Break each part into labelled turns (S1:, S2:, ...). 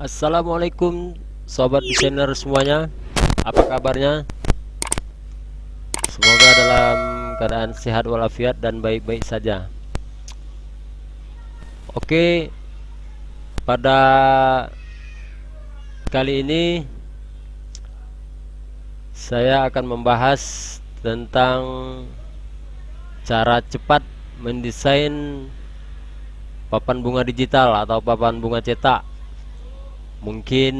S1: Assalamualaikum sobat desainer semuanya. Apa kabarnya? Semoga dalam keadaan sehat walafiat dan baik-baik saja. Oke, pada kali ini saya akan membahas tentang cara cepat mendesain papan bunga digital atau papan bunga cetak. Mungkin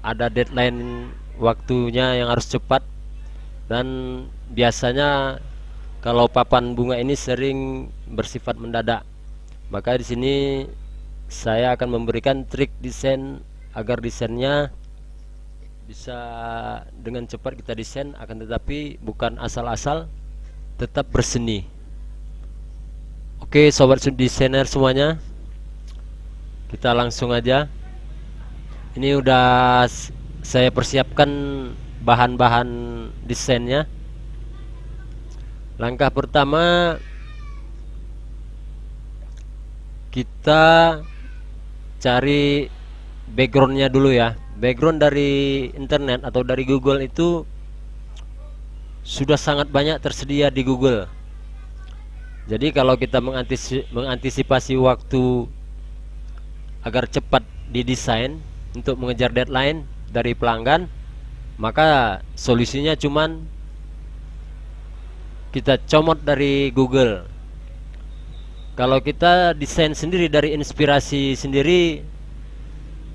S1: ada deadline waktunya yang harus cepat, dan biasanya kalau papan bunga ini sering bersifat mendadak. Maka di sini saya akan memberikan trik desain agar desainnya bisa dengan cepat kita desain, akan tetapi bukan asal-asal, tetap berseni. Oke sobat desainer semuanya, kita langsung aja. Ini udah saya persiapkan bahan-bahan desainnya. Langkah pertama, kita cari backgroundnya dulu ya. Background dari internet atau dari Google itu sudah sangat banyak tersedia di Google. Jadi kalau kita mengantisipasi waktu agar cepat didesain untuk mengejar deadline dari pelanggan, maka solusinya cuman kita comot dari Google. Kalau kita desain sendiri dari inspirasi sendiri,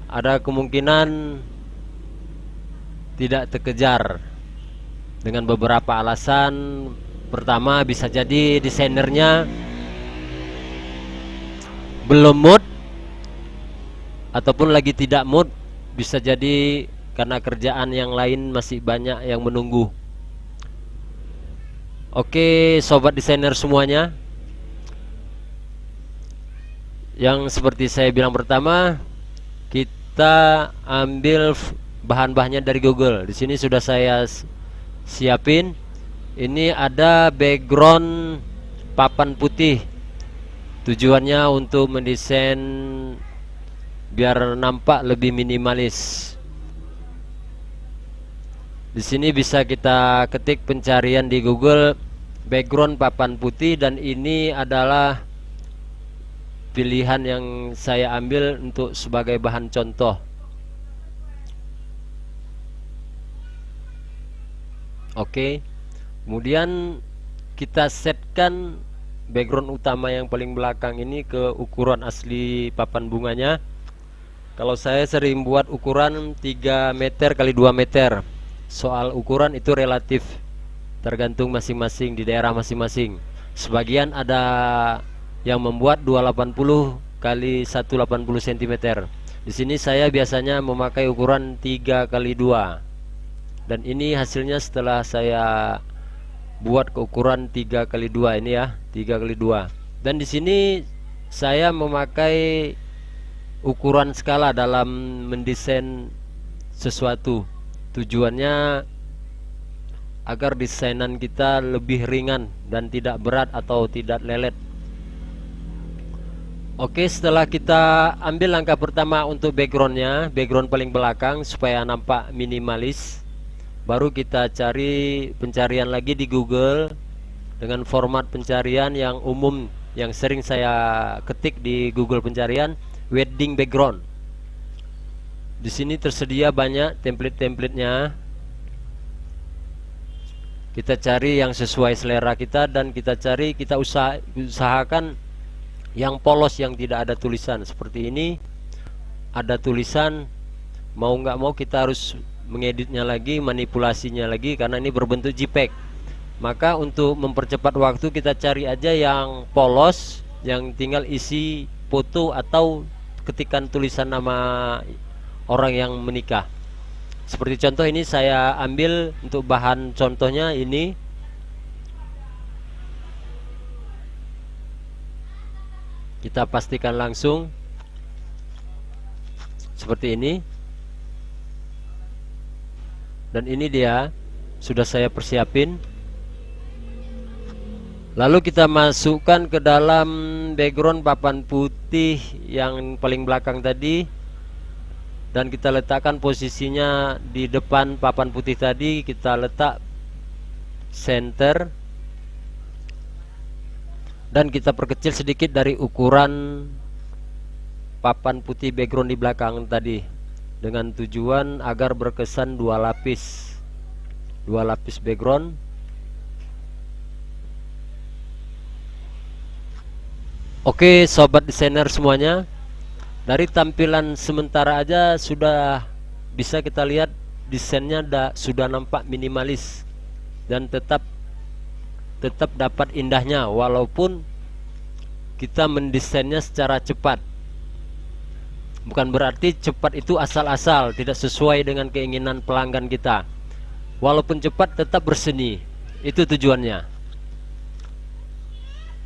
S1: ada kemungkinan tidak terkejar dengan beberapa alasan. Pertama, bisa jadi desainernya belum mood ataupun lagi tidak mood. Bisa jadi karena kerjaan yang lain masih banyak yang menunggu. Oke sobat desainer semuanya, yang seperti saya bilang pertama, kita ambil bahan-bahannya dari Google. Di sini sudah saya siapin. Ini ada background papan putih. Tujuannya untuk mendesain biar nampak lebih minimalis. Di sini bisa kita ketik pencarian di Google background papan putih, dan ini adalah pilihan yang saya ambil untuk sebagai bahan contoh. Oke. Kemudian kita setkan background utama yang paling belakang ini ke ukuran asli papan bunganya. Kalau saya sering buat ukuran 3 meter kali 2 meter. Soal ukuran itu relatif, tergantung masing-masing di daerah masing-masing. Sebagian ada yang membuat 280 kali 180 cm. Di sini saya biasanya memakai ukuran 3 kali 2. Dan ini hasilnya setelah saya buat ke ukuran 3 kali 2 ini ya, 3 kali 2. Dan di sini saya memakai ukuran skala dalam mendesain sesuatu. Tujuannya agar desainan kita lebih ringan dan tidak berat atau tidak lelet. Oke, setelah kita ambil langkah pertama untuk backgroundnya, background paling belakang supaya nampak minimalis, baru kita cari pencarian lagi di Google dengan format pencarian yang umum yang sering saya ketik di Google pencarian, wedding background. Di sini tersedia banyak template-templatenya. Kita cari yang sesuai selera kita, dan kita usahakan yang polos, yang tidak ada tulisan. Seperti ini ada tulisan, mau nggak mau kita harus mengeditnya lagi, manipulasinya lagi, karena ini berbentuk JPEG. Maka untuk mempercepat waktu, kita cari aja yang polos, yang tinggal isi foto atau ketikan tulisan nama orang yang menikah. Seperti contoh ini saya ambil untuk bahan contohnya ini. Kita pastikan langsung seperti ini. Dan ini dia sudah saya persiapin. Lalu kita masukkan ke dalam background papan putih yang paling belakang tadi. dan kita letakkan posisinya di depan papan putih tadi. Kita letak center dan kita perkecil sedikit dari ukuran papan putih background di belakang tadi, dengan tujuan agar berkesan dua lapis background. Oke sobat desainer semuanya, dari tampilan sementara aja sudah bisa kita lihat desainnya sudah nampak minimalis dan tetap dapat indahnya walaupun kita mendesainnya secara cepat. Bukan berarti cepat itu asal-asal, tidak sesuai dengan keinginan pelanggan kita. Walaupun cepat tetap berseni, itu tujuannya.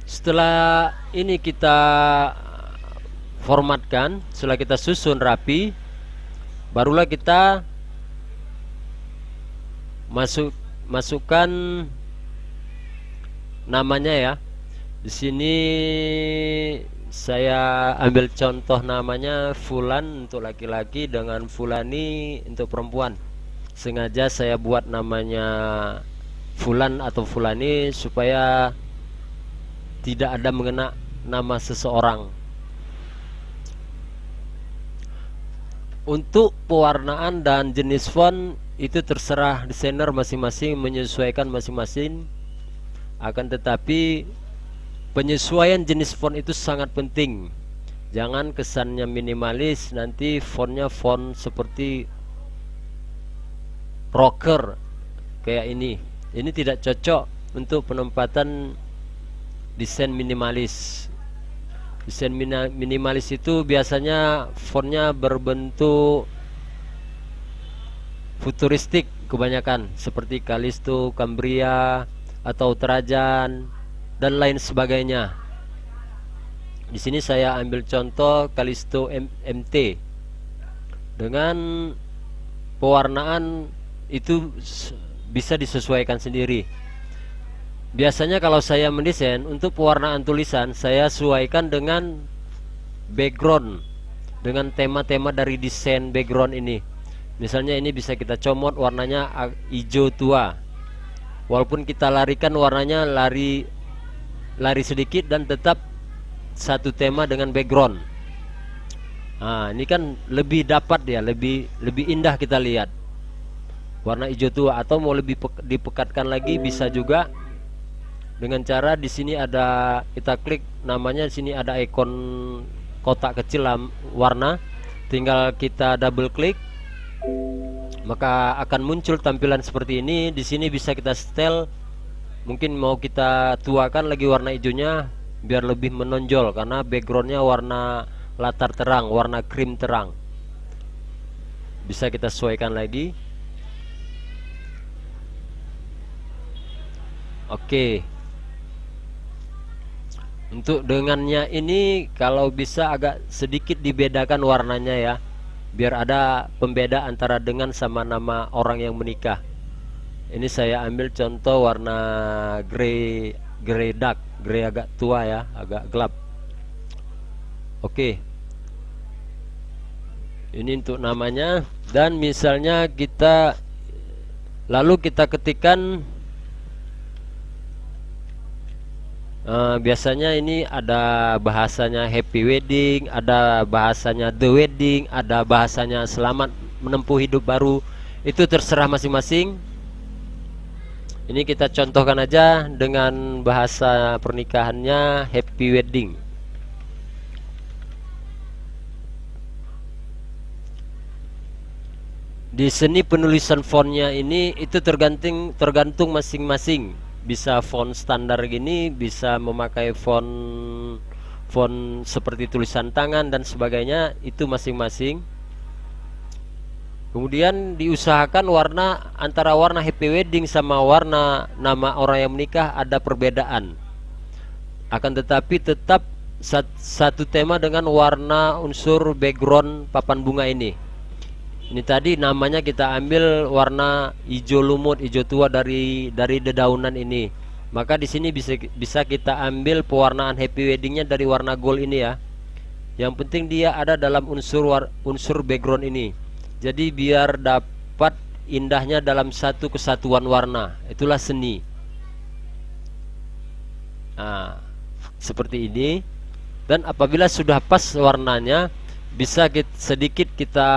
S1: Setelah ini kita formatkan, setelah kita susun rapi, barulah kita masukkan namanya ya. Di sini saya ambil contoh namanya Fulan untuk laki-laki dengan Fulani untuk perempuan. Sengaja saya buat namanya Fulan atau Fulani supaya tidak ada mengena nama seseorang. Untuk pewarnaan dan jenis font itu terserah desainer masing-masing, menyesuaikan masing-masing. Akan tetapi penyesuaian jenis font itu sangat penting. Jangan kesannya minimalis, nanti fontnya font seperti rocker kayak ini. Ini tidak cocok untuk penempatan desain minimalis. Desain minimalis itu biasanya fontnya berbentuk futuristik kebanyakan, seperti Callisto, Cambria atau Trajan dan lain sebagainya. Di sini saya ambil contoh Callisto MT. Dengan pewarnaan itu bisa disesuaikan sendiri. Biasanya kalau saya mendesain untuk pewarnaan tulisan, saya sesuaikan dengan background, dengan tema-tema dari desain background ini. Misalnya ini bisa kita comot warnanya hijau tua, walaupun kita larikan warnanya lari sedikit dan tetap satu tema dengan background. Nah, ini kan lebih dapat ya, lebih indah kita lihat warna hijau tua. Atau mau lebih dipekatkan lagi bisa juga dengan cara di sini ada, kita klik namanya, di sini ada ikon kotak kecil warna, tinggal kita double klik maka akan muncul tampilan seperti ini. Di sini bisa kita setel, mungkin mau kita tuakan lagi warna hijaunya biar lebih menonjol karena backgroundnya warna latar terang, warna krim terang. Bisa kita sesuaikan lagi. Oke. Untuk dengannya ini kalau bisa agak sedikit dibedakan warnanya ya, biar ada pembeda antara dengan sama nama orang yang menikah. Ini saya ambil contoh warna grey dark, grey agak tua ya, agak gelap. Oke. Ini untuk namanya. Dan misalnya kita lalu kita ketikkan biasanya ini ada bahasanya happy wedding, ada bahasanya the wedding, ada bahasanya selamat menempuh hidup baru. Itu terserah masing-masing. Ini kita contohkan aja dengan bahasa pernikahannya happy wedding. Di seni penulisan fontnya ini itu tergantung masing-masing. Bisa font standar gini, bisa memakai font seperti tulisan tangan dan sebagainya, itu masing-masing. Kemudian diusahakan warna antara warna happy wedding sama warna nama orang yang menikah ada perbedaan. Akan tetapi tetap satu tema dengan warna unsur background papan bunga ini. Ini tadi namanya kita ambil warna hijau lumut, hijau tua dari dedaunan ini. Maka di sini bisa kita ambil pewarnaan happy weddingnya dari warna gold ini ya. Yang penting dia ada dalam unsur background ini. Jadi biar dapat indahnya dalam satu kesatuan warna, itulah seni. Nah, seperti ini. Dan apabila sudah pas warnanya, bisa sedikit kita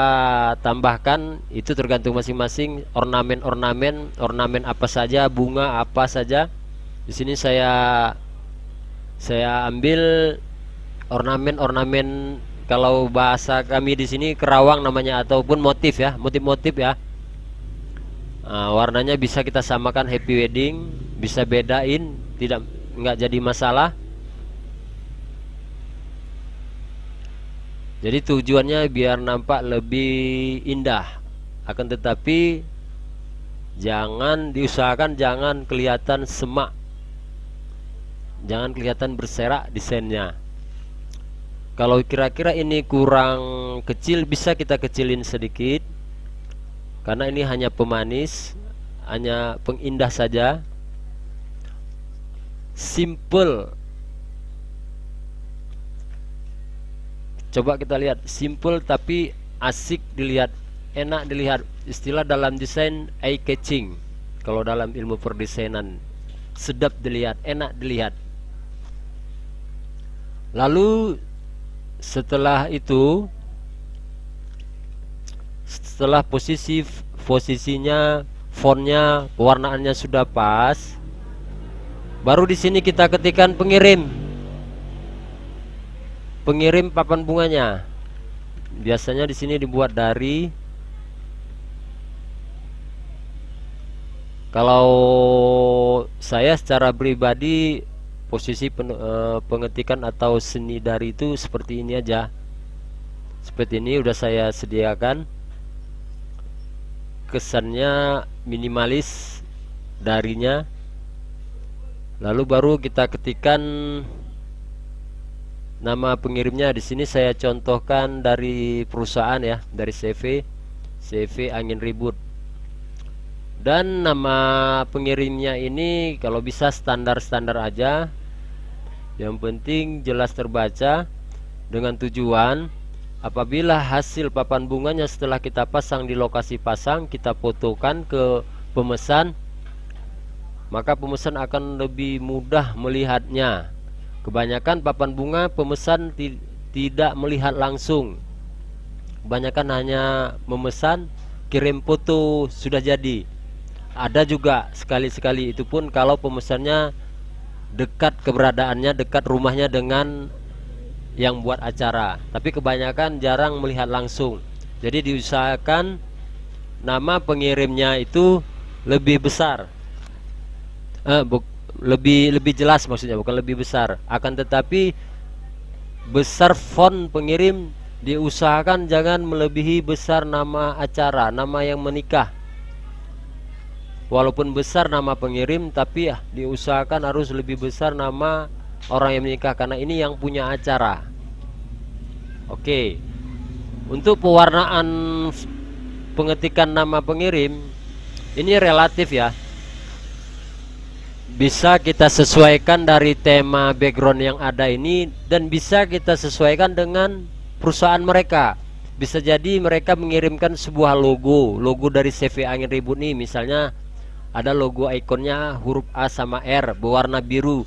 S1: tambahkan, itu tergantung masing-masing, ornamen apa saja, bunga apa saja. Di sini saya ambil ornamen kalau bahasa kami di sini kerawang namanya, ataupun motif ya, motif-motif ya. Warnanya bisa kita samakan happy wedding, bisa bedain, nggak jadi masalah. Jadi tujuannya biar nampak lebih indah. Akan tetapi diusahakan jangan kelihatan semak, jangan kelihatan berserak desainnya. Kalau kira-kira ini kurang kecil, bisa kita kecilin sedikit, karena ini hanya pemanis, hanya pengindah saja. Simple. Coba kita lihat, simple tapi asik dilihat, enak dilihat. Istilah dalam desain eye catching. Kalau dalam ilmu perdesainan, sedap dilihat, enak dilihat. Lalu setelah itu, setelah posisinya, fontnya, pewarnaannya sudah pas, baru di sini kita ketikkan pengirim papan bunganya. Biasanya di sini dibuat dari, kalau saya secara pribadi posisi pengetikan atau seni dari itu seperti ini aja. Seperti ini udah saya sediakan. Kesannya minimalis darinya. Lalu baru kita ketikkan nama pengirimnya. Di sini saya contohkan dari perusahaan ya, dari CV Angin Ribut. Dan nama pengirimnya ini kalau bisa standar-standar aja. Yang penting jelas terbaca, dengan tujuan apabila hasil papan bunganya setelah kita pasang di lokasi pasang, kita fotokan ke pemesan, maka pemesan akan lebih mudah melihatnya. Kebanyakan papan bunga pemesan tidak melihat langsung. Kebanyakan hanya memesan, kirim foto sudah jadi. Ada juga sekali-sekali, itu pun kalau pemesannya dekat, keberadaannya dekat rumahnya dengan yang buat acara. Tapi kebanyakan jarang melihat langsung. Jadi diusahakan nama pengirimnya itu lebih besar, lebih jelas, maksudnya bukan lebih besar. Akan tetapi besar font pengirim diusahakan jangan melebihi besar nama acara, nama yang menikah. Walaupun besar nama pengirim, tapi ya diusahakan harus lebih besar nama orang yang menikah, karena ini yang punya acara. Oke. Untuk pewarnaan pengetikan nama pengirim ini relatif ya. Bisa kita sesuaikan dari tema background yang ada ini, dan bisa kita sesuaikan dengan perusahaan mereka. Bisa jadi mereka mengirimkan sebuah logo dari CV Angin Ribut nih, misalnya ada logo ikonnya huruf A sama R berwarna biru.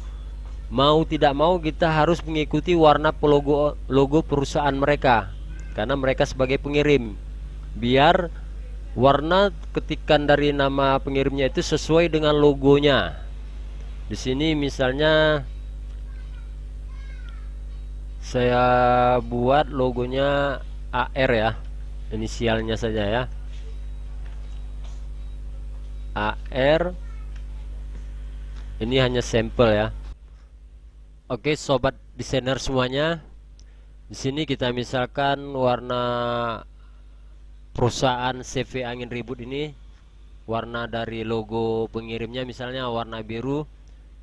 S1: Mau tidak mau kita harus mengikuti warna logo perusahaan mereka, karena mereka sebagai pengirim. Biar warna ketikan dari nama pengirimnya itu sesuai dengan logonya. Di sini misalnya saya buat logonya AR ya, inisialnya saja ya, AR. Ini hanya sampel ya. Oke, sobat desainer semuanya, di sini kita misalkan warna perusahaan CV Angin Ribut ini, warna dari logo pengirimnya misalnya warna biru.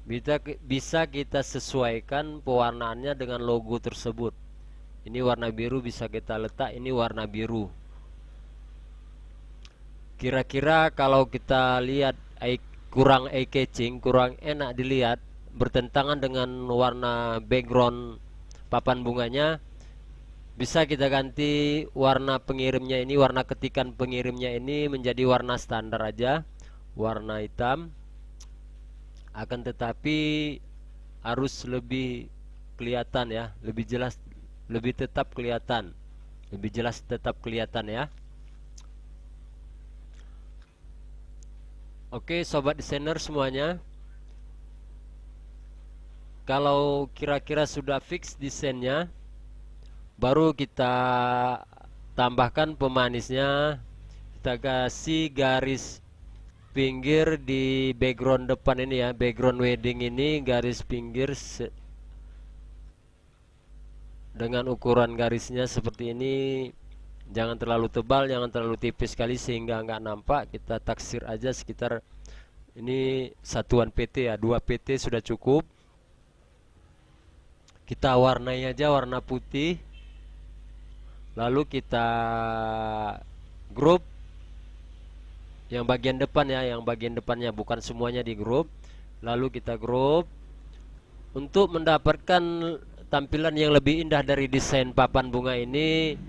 S1: Bisa kita sesuaikan pewarnaannya dengan logo tersebut. Ini warna biru, bisa kita letak ini warna biru. Kira-kira kalau kita lihat kurang eye catching, kurang enak dilihat, bertentangan dengan warna background papan bunganya, Bisa kita ganti warna pengirimnya ini, warna ketikan pengirimnya ini menjadi warna standar aja, warna hitam. Akan tetapi harus lebih kelihatan ya, lebih jelas, lebih tetap kelihatan, lebih jelas tetap kelihatan ya. Oke, sobat desainer semuanya, kalau kira-kira sudah fix desainnya, baru kita tambahkan pemanisnya. Kita kasih garis pinggir di background depan ini ya, background wedding ini, garis pinggir dengan ukuran garisnya seperti ini. Jangan terlalu tebal, jangan terlalu tipis sekali sehingga nggak nampak. Kita taksir aja sekitar, ini satuan PT ya, 2 PT sudah cukup. Kita warnai aja warna putih, lalu kita grup yang bagian depan ya, yang bagian depannya, bukan semuanya di grup. Lalu kita grup untuk mendapatkan tampilan yang lebih indah dari desain papan bunga ini.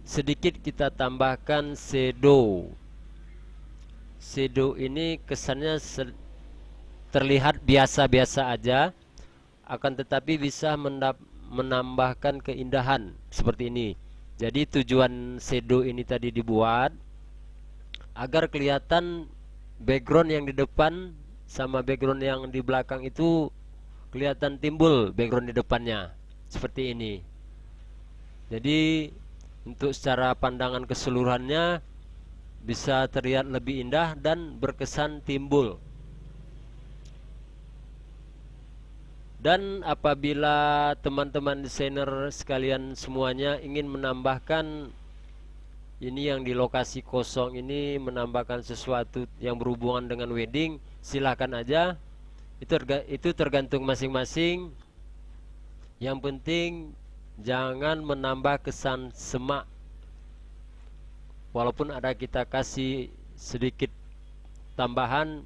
S1: Sedikit kita tambahkan shadow. Shadow ini kesannya terlihat biasa-biasa aja, akan tetapi bisa menambahkan keindahan seperti ini. Jadi tujuan shadow ini tadi dibuat agar kelihatan background yang di depan sama background yang di belakang itu kelihatan timbul background di depannya seperti ini. Jadi untuk secara pandangan keseluruhannya bisa terlihat lebih indah dan berkesan timbul. Dan apabila teman-teman desainer sekalian semuanya ingin menambahkan ini yang di lokasi kosong ini, menambahkan sesuatu yang berhubungan dengan wedding, silakan aja. Itu tergantung masing-masing. Yang penting jangan menambah kesan semak. Walaupun ada kita kasih sedikit tambahan,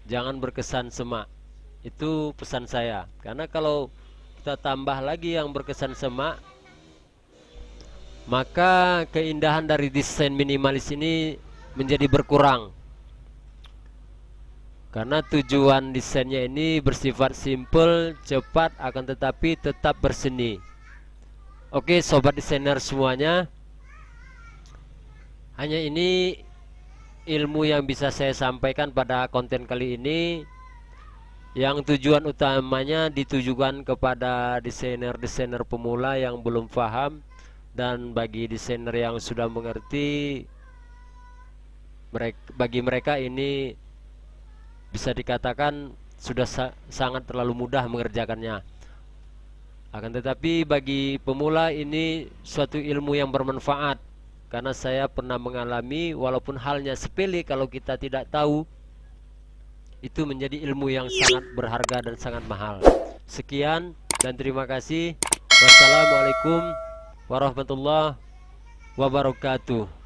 S1: jangan berkesan semak. Itu pesan saya. Karena kalau kita tambah lagi yang berkesan semak, maka keindahan dari desain minimalis ini menjadi berkurang. Karena tujuan desainnya ini bersifat simple, cepat, akan tetapi tetap berseni. Oke sobat desainer semuanya, hanya ini ilmu yang bisa saya sampaikan pada konten kali ini, yang tujuan utamanya ditujukan kepada desainer-desainer pemula yang belum paham. Dan bagi desainer yang sudah mengerti, bagi mereka ini bisa dikatakan sudah sangat terlalu mudah mengerjakannya. Akan tetapi bagi pemula ini suatu ilmu yang bermanfaat, karena saya pernah mengalami, walaupun halnya sepele, kalau kita tidak tahu, itu menjadi ilmu yang sangat berharga dan sangat mahal. Sekian dan terima kasih. Wassalamualaikum warahmatullahi wabarakatuh.